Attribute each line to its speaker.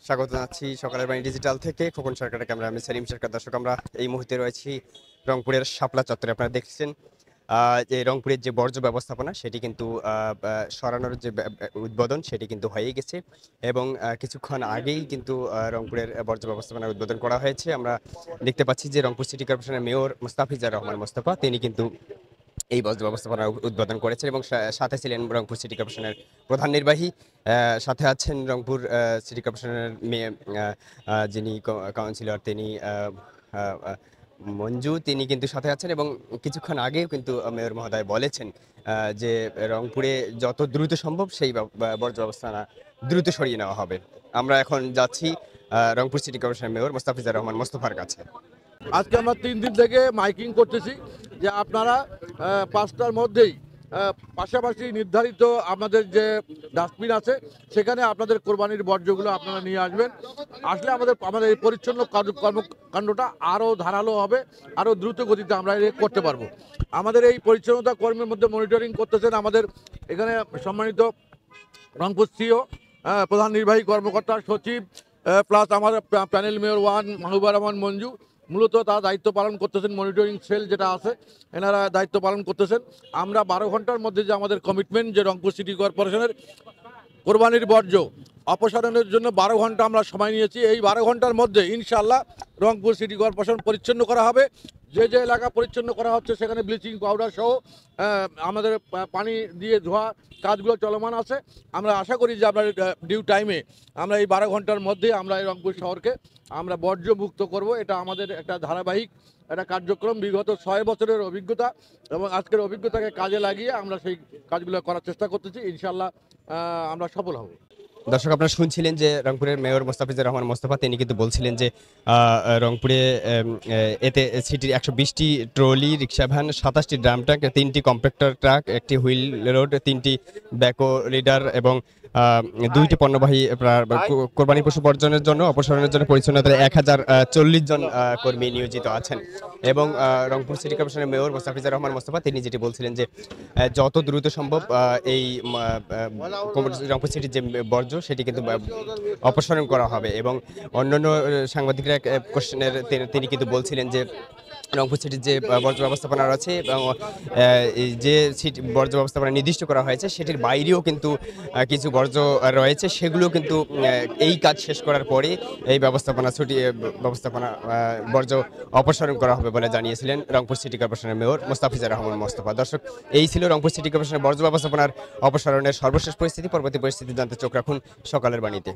Speaker 1: স্বাগত জানাচ্ছি সকালের বাণী ডিজিটাল থেকে খোকন সরকারের ক্যামেরা আমি সেলিম সরকার। দর্শক, আমরা এই মুহূর্তে রয়েছি রংপুরের শাপলা চত্বরে। আপনারা দেখছেন যে রংপুরের যে বর্জ্য ব্যবস্থাপনা সেটি কিন্তু সরানোর যে উদ্বোধন সেটি কিন্তু হয়ে গেছে এবং কিছুক্ষণ আগেই কিন্তু রংপুরের বর্জ্য ব্যবস্থাপনার উদ্বোধন করা হয়েছে। আমরা দেখতে পাচ্ছি যে রংপুর সিটি কর্পোরেশনের মেয়র মোস্তাফিজুর রহমান মোস্তফা তিনি কিন্তু এই বর্জ্য ব্যবস্থাপনা উদ্বোধন করেছেন এবং সাথে ছিলেন রংপুর সিটি কর্পোরেশনের প্রধান নির্বাহী, সাথে আছেন রংপুর সিটি কর্পোরেশনের মেয়ে যিনি কাউন্সিলর তিনি আহ, আহ, মঞ্জু, তিনি কিন্তু সাথে আছেন এবং কিছুক্ষণ আগেও কিন্তু মেয়র মহোদয় বলেছেন যে রংপুরে যত দ্রুত সম্ভব সেই বর্জ্য ব্যবস্থাপনা দ্রুত সরিয়ে নেওয়া হবে। আমরা এখন যাচ্ছি রংপুর সিটি কর্পোরেশনের মেয়র মোস্তাফিজুর রহমান মোস্তফার কাছে।
Speaker 2: আজকে আমরা 3 দিন থেকে মাইকিং করতেছি যে আপনারা 5টার মধ্যেই পাশাপাশি নির্ধারিত আমাদের যে ডাস্টবিন আছে সেখানে আপনাদের কোরবানির বর্জ্যগুলো আপনারা নিয়ে আসবেন। আসলে আমাদের এই পরিচ্ছন্ন কর্মকাণ্ডটা আরও ধারালো হবে, আরও দ্রুত গতিতে আমরা করতে পারবো। আমাদের এই পরিচ্ছন্নতা কর্মের মধ্যে মনিটরিং করতেছেন আমাদের এখানে সম্মানিত রংপুর সিও, প্রধান নির্বাহী কর্মকর্তা, সচিব, প্লাস আমাদের প্যানেল মেয়র 1 মাহবুবা রহমান মঞ্জু। মূলত তারা দায়িত্ব পালন করতেছেন, মনিটরিং সেল যেটা আছে এনারা দায়িত্ব পালন করতেছেন। আমরা 12 ঘন্টার মধ্যে যে আমাদের কমিটমেন্ট যে রংপুর সিটি কর্পোরেশনের কোরবানির বর্জ্য অপসারণের জন্য 12 ঘন্টা আমরা সময় নিয়েছি। এই 12 ঘন্টার মধ্যে ইনশাআল্লাহ রংপুর সিটি কর্পোরেশন পরিচ্ছন্ন করা হবে। যে যে এলাকা পরিচ্ছন্ন করা হচ্ছে সেখানে ব্লিচিং পাউডার সহ আমাদের পানি দিয়ে ধোয়া কাজগুলো চলমান আছে। আমরা আশা করি যে আমরা ডিউ টাইমে আমরা এই 12 ঘন্টার মধ্যে আমরা এই রংপুর শহরকে আমরা বর্জ্যমুক্ত করব। এটা আমাদের একটা ধারাবাহিক একটা কার্যক্রম, বিগত 6 বছরের অভিজ্ঞতা এবং আজকের অভিজ্ঞতাকে কাজে লাগিয়ে আমরা সেই কাজগুলো করার চেষ্টা করতেছি। ইনশাআল্লাহ আমরা সফল হব।
Speaker 1: দর্শক, আপনারা শুনছিলেন যে রংপুরের মেয়র মোস্তাফিজুর রহমান মোস্তফা তিনি কিন্তু বলছিলেন যে রংপুরে এতে সিটির 120টি trolley, rickshaw van, 27টি drum truck, 3টি কম্প্যাক্টর ট্রাক, একটি হুইল লোড, 3টি ব্যাকো লিডার এবং 2টি পণ্যবাহী কোরবানি পশু বর্জনের জন্য অপসারণের জন্য পরিচ্ছন্নতার 1040 জন কর্মী নিয়োজিত আছেন। এবং রংপুর সিটি কর্পোরেশনের মেয়র মোস্তাফিজুর রহমান মোস্তফা তিনি যেটি বলছিলেন যে যত দ্রুত সম্ভব এই রংপুর সিটির যে বর্জ্য সেটি কিন্তু অপসারণ করা হবে। এবং অন্যান্য সাংবাদিকরা কোশ্চেনের তিনি কিন্তু বলছিলেন যে রংপুর সিটির যে বর্জ্য ব্যবস্থাপনা আছে এবং যে সিটি বর্জ্য ব্যবস্থাপনা নির্দিষ্ট করা হয়েছে সেটির বাইরেও কিন্তু কিছু বর্জ্য রয়েছে, সেগুলো কিন্তু এই কাজ শেষ করার পরে এই ব্যবস্থাপনা বর্জ্য অপসারণ করা হবে বলে জানিয়েছিলেন রংপুর সিটি কর্পোরেশনের মেয়র মোস্তাফিজুর রহমান মোস্তফা। দর্শক, এই ছিল রংপুর সিটি কর্পোরেশনের বর্জ্য ব্যবস্থাপনার অপসারণের সর্বশেষ পরিস্থিতি। পরবর্তী পরিস্থিতি জানতে চোখ রাখুন সকালের বাণীতে।